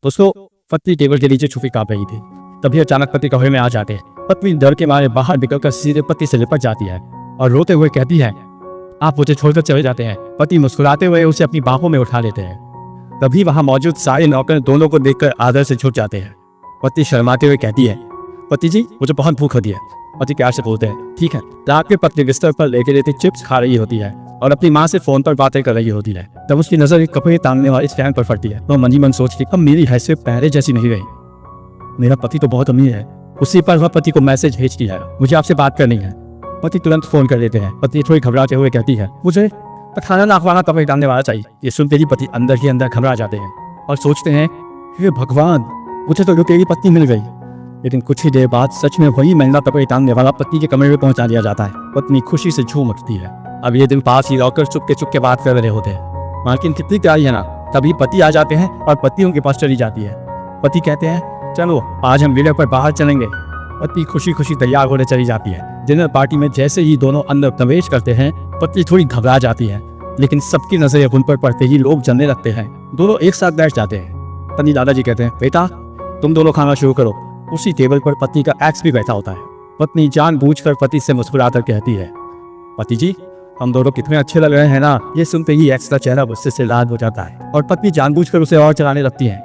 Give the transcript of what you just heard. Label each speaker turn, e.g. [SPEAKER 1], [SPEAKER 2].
[SPEAKER 1] दोस्तों, पत्नी टेबल के नीचे छुपी कांप रही थी। तभी अचानक पति कमरे में आ जाते हैं। पत्नी डर के मारे बाहर निकलकर सीधे पति से लिपट जाती है और रोते हुए कहती है, आप मुझे छोड़कर चले जाते हैं। पति मुस्कुराते हुए उसे अपनी बाहों में उठा लेते हैं। तभी वहां मौजूद सारे नौकर दोनों को देखकर आदर से झुक जाते हैं। पत्नी शर्माते हुए कहती है, पति जी मुझे बहुत भूख लगी है। पति प्यार से बोलते हैं, ठीक है। रात में पत्नी बिस्तर पर लेटे लेटे चिप्स खा रही होती है और अपनी माँ से फोन पर बातें कर रही होती है। तब उसकी नजर एक कपड़े टांगने वाले स्टैंड पर पड़ती है। तो मन ही मन सोचती, अब मेरी हैसियत पहले जैसी नहीं रही। मेरा पति तो बहुत अमीर है। उसी पर वह पति को मैसेज भेजती है, मुझे आपसे बात करनी है। पति तुरंत फोन कर लेते हैं। पत्नी थोड़ी घबराते हुए कहती है, मुझे खाना नाखवाना कपड़े डालने वाला चाहिए। ये सुनते ही पति अंदर ही अंदर घबरा जाते हैं और सोचते हैं, हे भगवान, मुझे तो तेरी पत्नी मिल गई। लेकिन कुछ ही देर बाद सच में वही महंगा कपड़े टांगने वाला पत्नी के कमरे में पहुंचा दिया जाता है। पत्नी खुशी से झूम उठती है। अब ये दिन पास ही रखकर चुपके बात कर रहे होते हैं। मालकिन कितनी प्यारी है ना। तभी पति आ जाते हैं और पत्नी उनके पास चली जाती है। पति कहते हैं, चलो आज हम डिनर पर बाहर चलेंगे। पत्नी खुशी खुशी तैयार होने चली जाती है। डिनर पार्टी में जैसे ही दोनों अंदर प्रवेश करते हैं, पत्नी थोड़ी घबरा जाती है, लेकिन सबकी नजरें उन पर पड़ते ही लोग जलने लगते हैं। दोनों एक साथ बैठ जाते हैं। पत्नी दादाजी कहते हैं, बेटा तुम दोनों खाना शुरू करो। उसी टेबल पर पत्नी का एक्स भी बैठा होता है। पत्नी जानबूझकर पति से मुस्कुराकर कहती है, पति जी हम दोनों कितने अच्छे लग रहे हैं ना। ये सुनते ही एक्स का चेहरा गुस्से से लाल हो जाता है और पत्नी जानबूझकर उसे और चलाने लगती है।